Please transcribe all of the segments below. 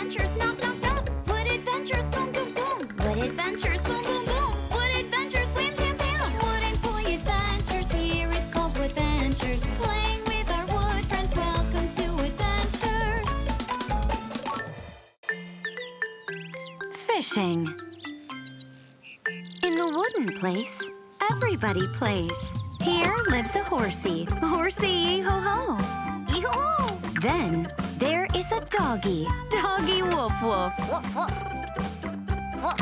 Woodventures, knock, knock, knock. Wood adventures, boom, boom, boom. Wood adventures, boom, boom, boom. Wood adventures, wham, bam, bam. Wood and toy adventures, here it's called Woodventures. Playing with our wood friends, welcome to Woodventures. Fishing. In the wooden place, everybody plays. Here lives a horsey, Horsey Yee-Ho-Ho. Yee-ho-ho! Then there is a doggy, Doggy Woof-Woof. Woof, woof. Woof.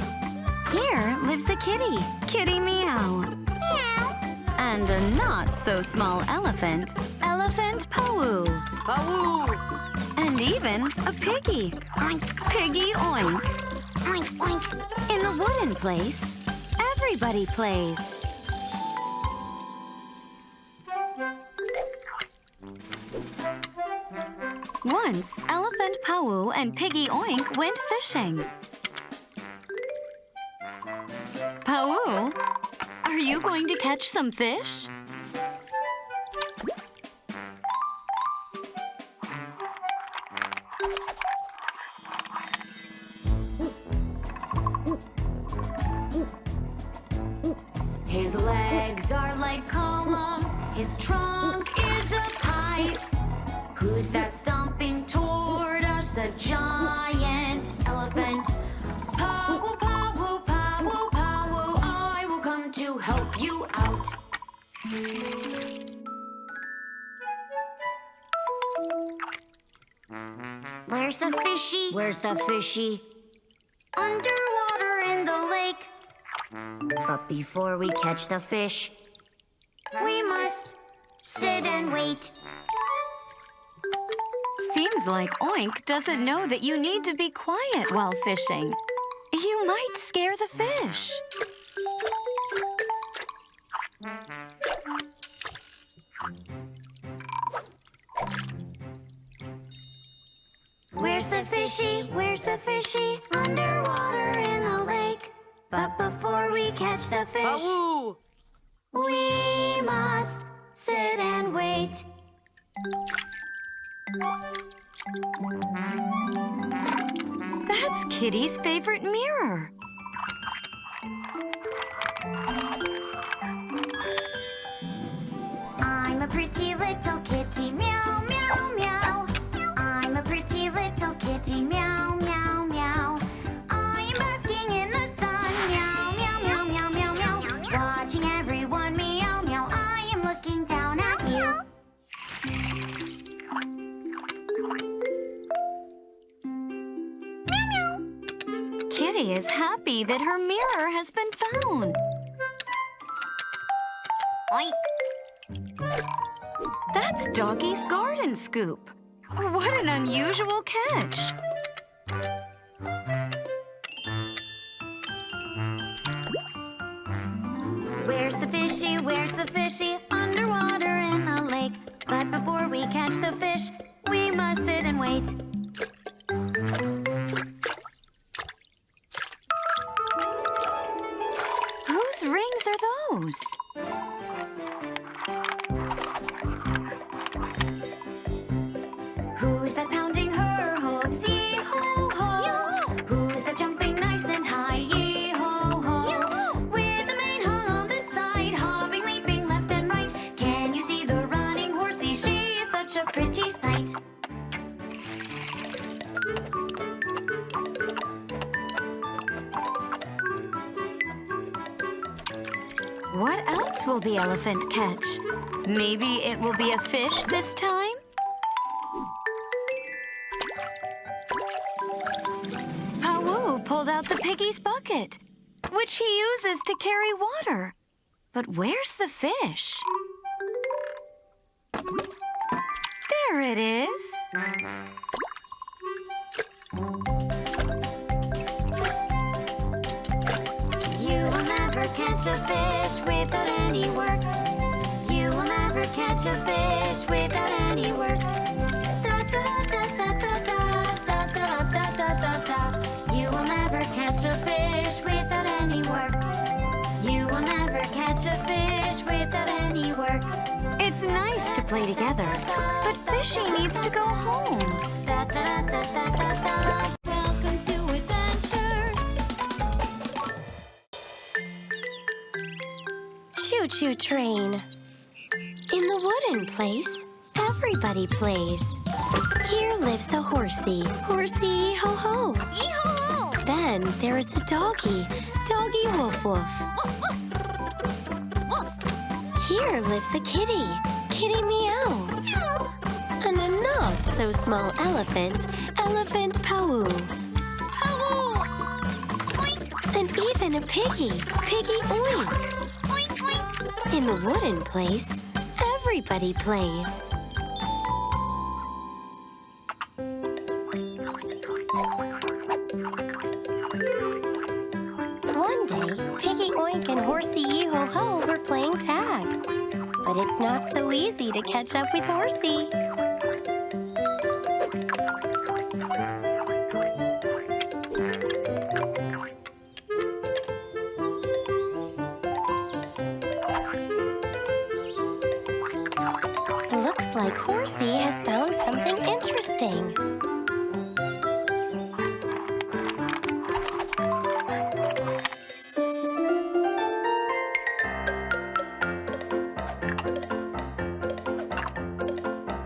Here lives a kitty, Kitty Meow. Meow. And a not-so-small elephant, Elephant Pawoo. Pawoo. And even a piggy, Oink. Piggy Oink. Oink, oink. In the wooden place, everybody plays. Once, Elephant Pawoo and Piggy Oink went fishing. Pawoo, are you going to catch some fish? His legs are like columns, his trunk is a pipe. Who's that stomping toward us? A giant elephant. Pawoo, Pawoo, Pawoo, Pawoo, I will come to help you out. Where's the fishy? Where's the fishy? Underwater in the lake. But before we catch the fish, we must sit and wait. Seems like Oink doesn't know that you need to be quiet while fishing. You might scare the fish. Where's the fishy? Where's the fishy? Underwater in the lake. But before we catch the fish, Pawoo! we must sit and wait. That's Kitty's favorite mirror. I'm a pretty little kitty, meow, meow, meow. I'm a pretty little kitty, meow, meow, meow. I'm basking in the sun, meow, meow, meow, meow, meow, meow. Watching everyone meow, meow. I am looking down at you. Meow, meow. Kitty is happy that her mirror has been found. Oink. That's Doggy's garden scoop. What an unusual catch. Where's the fishy? Where's the fishy? Underwater in the lake. But before we catch the fish, we must sit and wait. Whose rings are those? Who's that pounding her hooves? Yee-ho-ho! Who's that jumping nice and high? Yee-ho-ho! With the mane hung on the side, hopping, leaping left and right. Can you see the running horsey? She is such a pretty sight. What else will the elephant catch? Maybe it will be a fish this time? Pawoo pulled out the piggy's bucket, which he uses to carry water. But where's the fish? There it is. You will never catch a fish without any work. You will never catch a fish without any work. Da da da da da da da da da da da da. You will never catch a fish without any work. You will never catch a fish without any work. It's nice to play together, but Fishy needs to go home. Da da da da da da da. choo-choo train. In the wooden place, everybody plays. Here lives a horsey, Horsey Yee-Ho-Ho. Yee-ho-ho! Then there is a doggy, Doggy Woof-Woof. Here lives a kitty, Kitty Meow. And a not-so-small elephant, Elephant Pawoo. Pawoo! Oink! And even a piggy, Piggy Oink. Oink, oink! In the wooden place, everybody plays. One day, Piggy Oink and Horsey Yee-Ho-Ho were playing tag. But it's not so easy to catch up with Horsey. Looks like Horsey has found something interesting.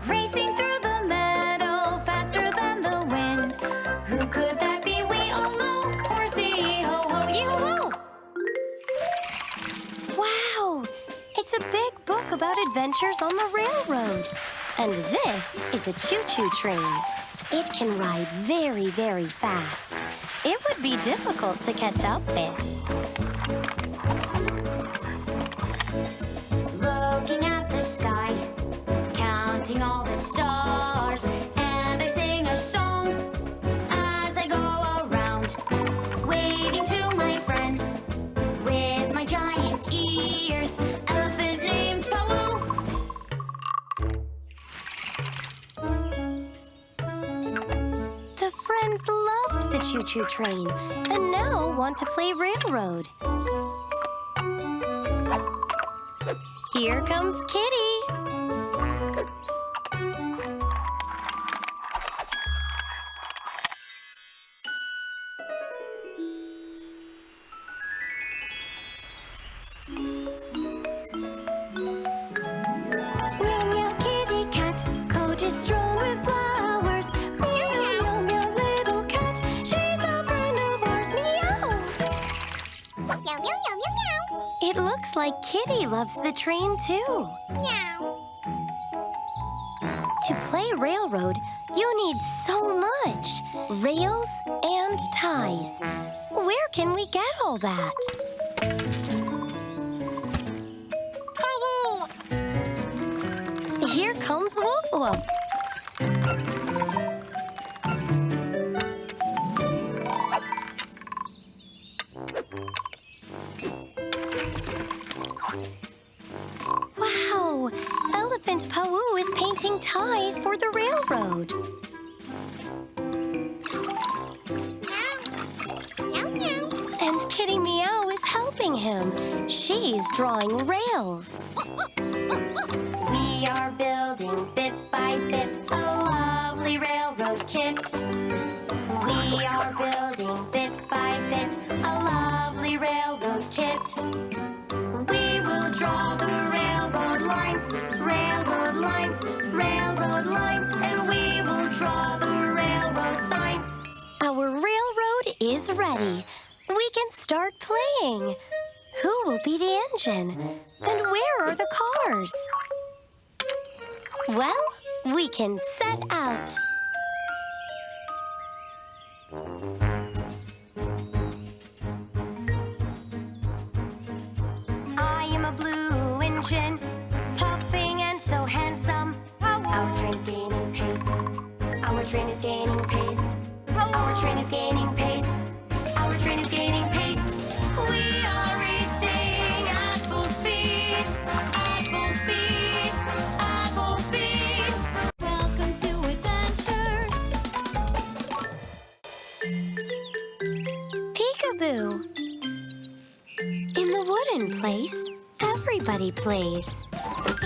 Racing through the meadow, faster than the wind. Who could that be? We all know. Horsey Yee-Ho-Ho, Yee-Ho-Ho! Wow! It's a big book about adventures on the railroad. And this is a choo-choo train. It can ride very, very fast. It would be difficult to catch up with. Looking at the sky, counting all the stars, and I sing a song as I go around, waving to my friends with my giant ears. Elephant named Pawoo. The friends loved the choo-choo train and now want to play railroad. Here comes Kitty. Meow, meow, kitty cat, coat is strewn with flowers. Meow, meow, meow, little cat, she's a friend of ours. Meow. Meow, meow, meow, meow, meow. It looks like Kitty loves the train too. Meow. To play railroad, you need so much. Rails and ties. Where can we get all that? Pawoo. Here comes Woof-Woof. Wow! Elephant Pawoo is painting ties for the railroad. Meow, meow. And Kitty Meow is helping him. She's drawing rails. We are building bit by bit a lovely railroad kit. We are building bit by bit a lovely railroad kit. We will draw the railroad lines, and we will draw the railroad signs. Our railroad is ready. We can start playing. Who will be the engine? And where are the cars? Well, we can set out. I am a blue engine, puffing and so handsome. Our train's gaining pace. Our train is gaining pace. Our train is gaining pace. Our train is gaining pace. We are racing at full speed. At full speed. At full speed. Welcome to Woodventures. Peekaboo. In the wooden place, everybody plays.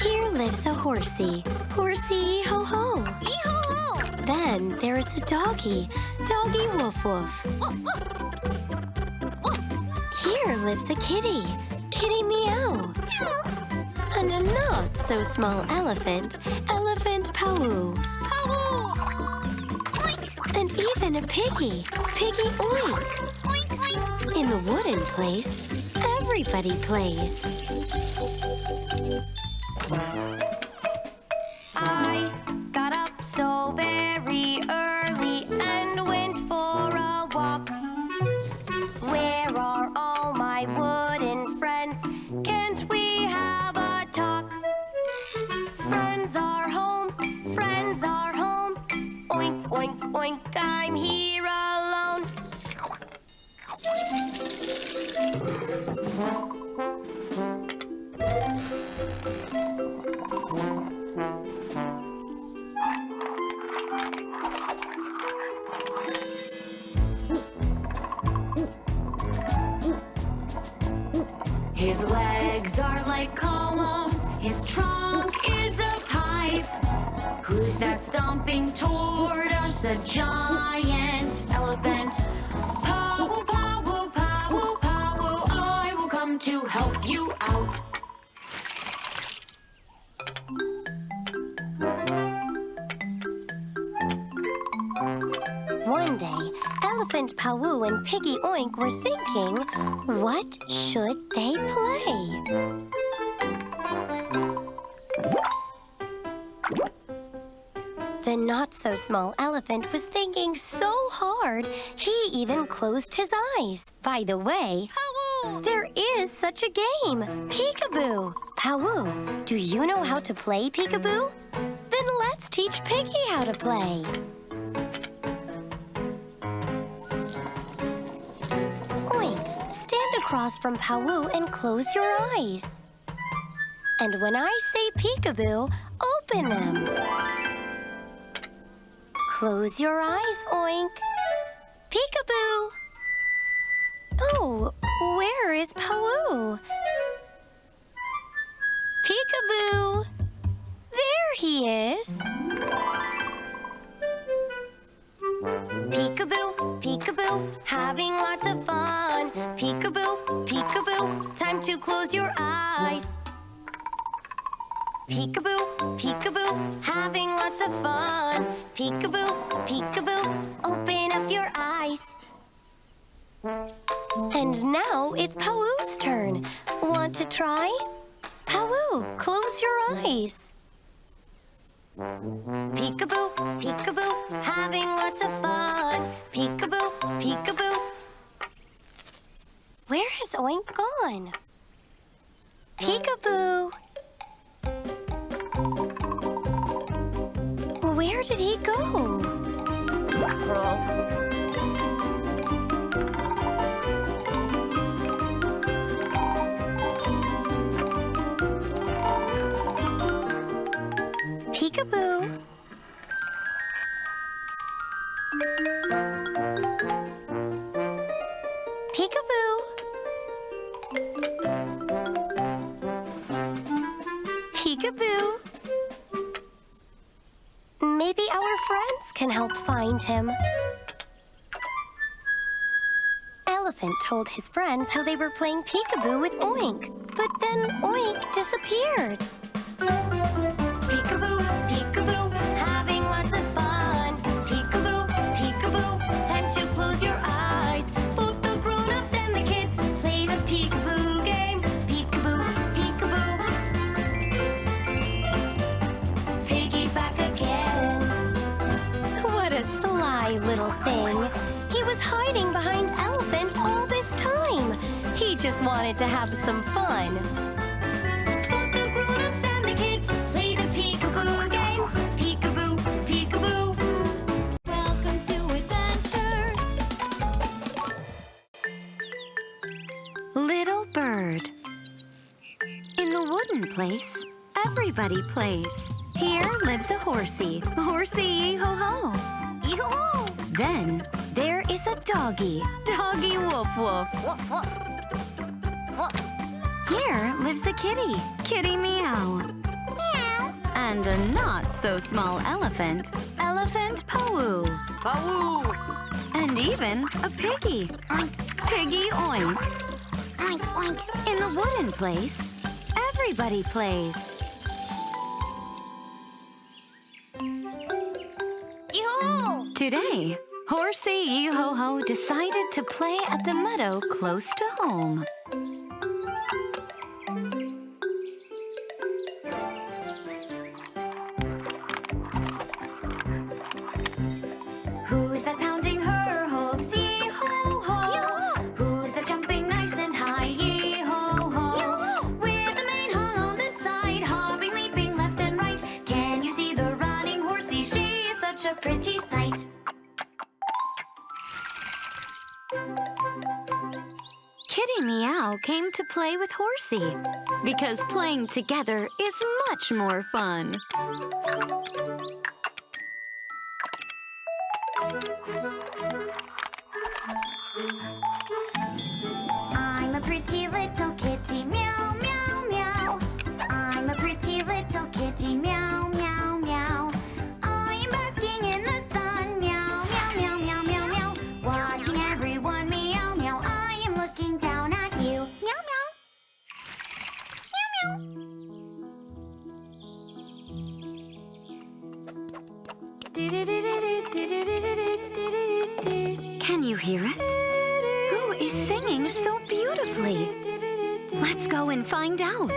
Here lives a horsey, Horsey Yee-Ho-Ho. Yee-ho-ho! Then there is a doggy, Doggy Woof-Woof. Woof, woof. Woof. Here lives a kitty, Kitty Meow. And a not-so-small elephant, Elephant Pawoo. Pawoo! Oink! And even a piggy, Piggy Oink. Oink, oink! In the wooden place, everybody plays. I got up so very early and went for a walk. Where are all my wooden friends? Can't we have a talk? Friends are home, friends are home. Oink, oink, oink, I'm here alone. His legs are like columns, his trunk is a pipe. Who's that stomping toward us? A giant elephant. Pawoo, pawoo, pawoo, pawoo, I will come to help you out. One day, Elephant Pawoo and Piggy Oink were thinking, what should they play? The not-so-small elephant was thinking so hard, he even closed his eyes. By the way, Pawoo! there is such a game, Peekaboo. Pawoo, do you know how to play Peekaboo? Then let's teach Piggy how to play. Oink, stand across from Pawoo and close your eyes. And when I say Peekaboo, open them. Close your eyes, Oink. Peekaboo. Oh, where is Pawoo? Peekaboo. There he is. Peekaboo, peekaboo, having lots of fun. Peekaboo, peekaboo, time to close your eyes. Peekaboo, peekaboo, having lots of fun. Peekaboo, peekaboo, open up your eyes. And now it's Pawoo's turn. Want to try? Pawoo, close your eyes. Peekaboo, peekaboo, having lots of fun. Peekaboo, peekaboo. Where has Oink gone? Peekaboo. Where did he go? Peekaboo. Peekaboo. Peekaboo. Maybe our friends can help find him. Elephant told his friends how they were playing peekaboo with Oink, but then Oink disappeared. Peekaboo, peekaboo, having lots of fun. Peekaboo, peekaboo, time to close your eyes. Both the grown-ups and the kids play the peekaboo game. Peekaboo, peekaboo. Piggy's back again. What a sly little thing. He was hiding behind Elephant all this time. He just wanted to have some fun. Both the grown-ups and the kids play the peekaboo game. Peekaboo, peekaboo. Welcome to Woodventures. Little bird. In the wooden place, everybody plays. Here lives a horsey, Horsey Yee-Ho-Ho. Yoo-hoo! Then there is a doggy, Doggy Woof-Woof. Woof, woof. Woof. Here lives a kitty, Kitty Meow. Meow. And a not-so-small elephant, Elephant Pawoo. Pawoo! And even a piggy, Piggy Oink. Oink, oink. In the wooden place, everybody plays. Yoo-hoo! Today, Horsey Yee-Ho-Ho decided to play at the meadow close to home. Who's that pounding her hooves? Yee-ho-ho! Who's that jumping nice and high? Yee-ho-ho! With the mane hung on the side, hopping, leaping left and right. Can you see the running horsey? She is such a pretty sight. Kitty Meow came to play with Horsey because playing together is much more fun. I'm a pretty little kitty, meow, meow, meow. I'm a pretty little kitty, meow, meow, meow. I'm basking in the sun, meow, meow, meow, meow, meow, meow. Watching everyone meow, meow. I am looking down at you. Meow, meow. Meow, meow. Can you hear it? Who is singing so beautifully? Let's go and find out.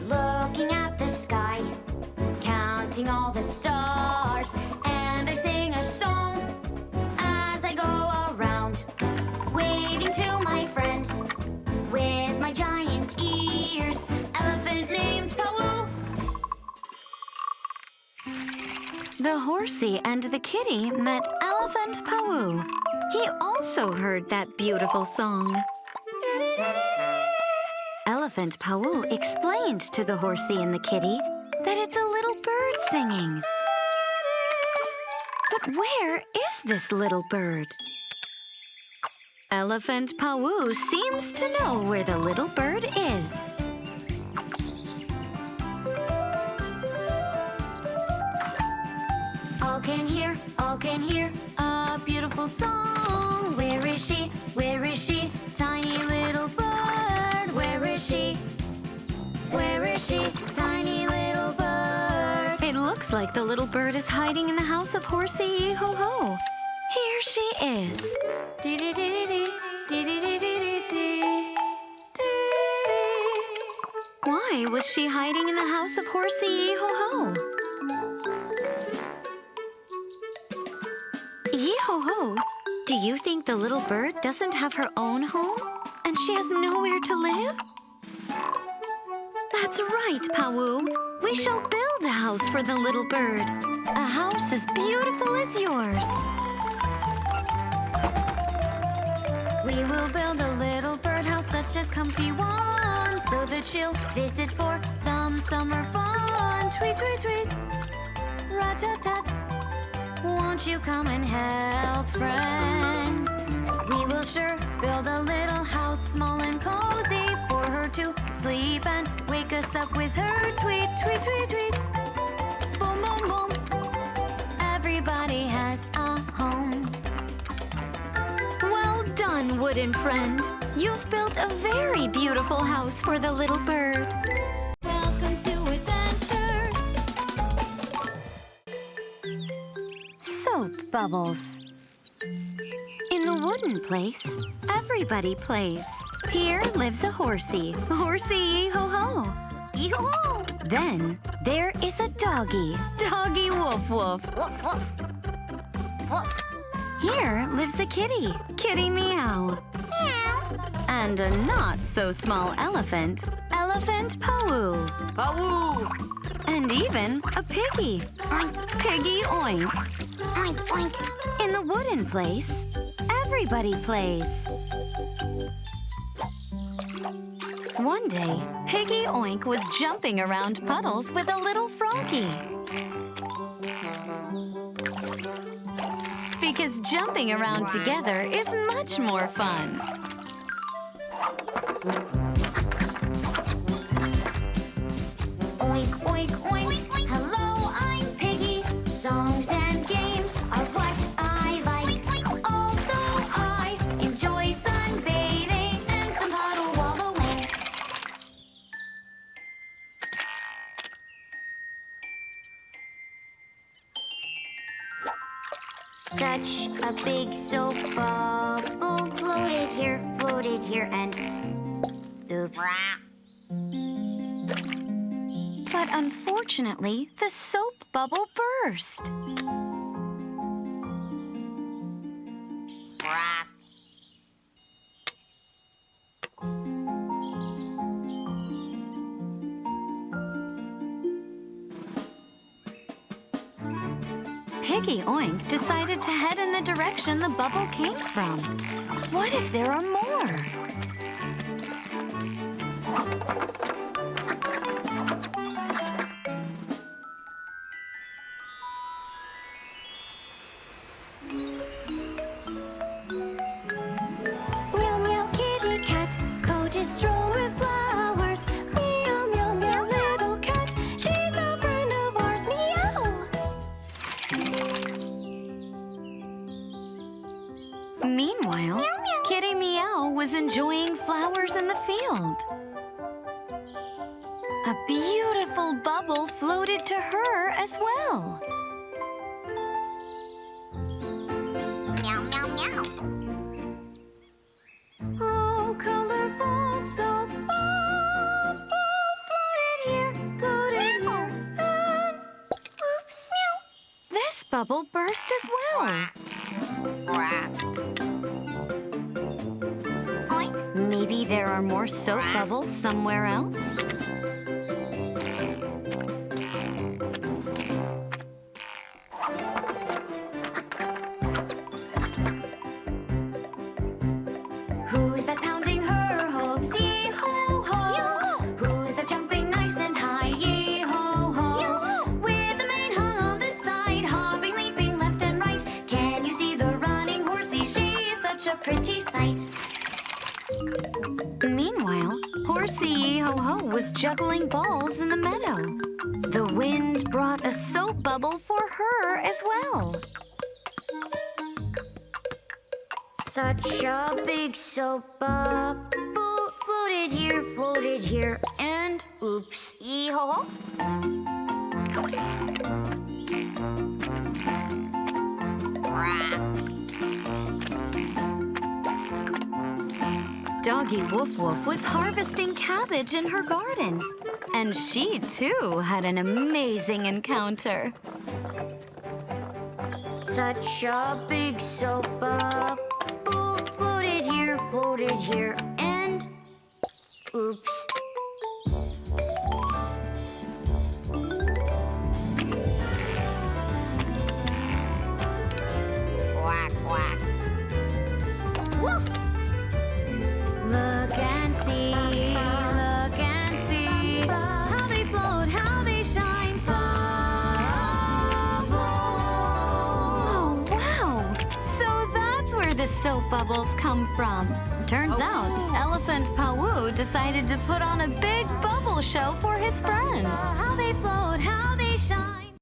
Looking at the sky, counting all the stars, and I sing a song as I go around, waving to my friends with my giant ears. Elephant named Pawoo. The horsey and the kitty met Elephant Pawoo. He also heard that beautiful song. Elephant Pawoo explained to the horsey and the kitty that it's a little bird singing. But where is this little bird? Elephant Pawoo seems to know where the little bird is. All can hear a beautiful song. Where is she? Where is she? Tiny little bird. Where is she? Where is she? Tiny little bird. It looks like the little bird is hiding in the house of Horsey Yee-Ho-Ho. Here she is. Why was she hiding in the house of Horsey Yee-Ho-Ho? Yee-Ho-Ho, do you think the little bird doesn't have her own home and she has nowhere to live? That's right, Pawoo. We shall build a house for the little bird. A house as beautiful as yours. We will build a little birdhouse, such a comfy one, so that she'll visit for some summer fun. Tweet, tweet, tweet, rat-tat-tat. Won't you come and help, friend? We will sure build a little house, small and cozy, for her to sleep and wake us up with her tweet, tweet, tweet, tweet. Boom, boom, boom. Everybody has a home. Well done, wooden friend. You've built a very beautiful house for the little bird. Welcome to Woodventures. Soap bubbles. In the wooden place, everybody plays. Here lives a horsey, Horsey Yee-Ho-Ho. Yee-ho-ho! Then there is a doggy, Doggy Woof-Woof. Woof, woof. Woof. Here lives a kitty, Kitty Meow. Meow. And a not-so-small elephant, Elephant Pawoo. Pawoo. And even a piggy, Oink, Piggy Oink. oink, oink. In the wooden place, everybody plays. One day, Piggy Oink was jumping around puddles with a little froggy. Because jumping around together is much more fun. Oink, oink, oink. Hello, I'm Piggy. Songs and games are what I like. Also, I enjoy sunbathing and some puddle wallowing. Such a big soap bubble floated here, and oops. But unfortunately, the soap bubble burst. Piggy Oink decided to head in the direction the bubble came from. What if there are more? Meow meow kitty cat, coat is strewn with flowers. Meow meow meow little cat, she's a friend of ours. Meow. Meanwhile, Kitty Meow was enjoying flowers in the field. A beautiful bubble floated to her as well. Meow meow meow. Oh, colorful soap bubble floated here, and oops, this bubble burst as well. Maybe there are more soap bubbles somewhere else? Who's that pounding her hooves? Yee-ho-ho! Who's that jumping nice and high? Yee-ho-ho! With the mane hung on the side, hopping, leaping left and right. Can you see the running horsey? She's such a pretty sight. Meanwhile, Horsey Yee-Ho-Ho was juggling balls in the meadow. The wind brought a soap bubble for her as well. Such a big soap bubble floated here, and oops. Yee-ho-ho. Doggy Woof-Woof was harvesting cabbage in her garden. And she, too, had an amazing encounter. Such a big soap bubble floated here, and oops. Quack, quack. Woof! Look and see, how they float, how they shine. Bubble! Oh, wow! So that's where the soap bubbles come from. Turns out, Elephant Pawoo decided to put on a big bubble show for his friends. How they float,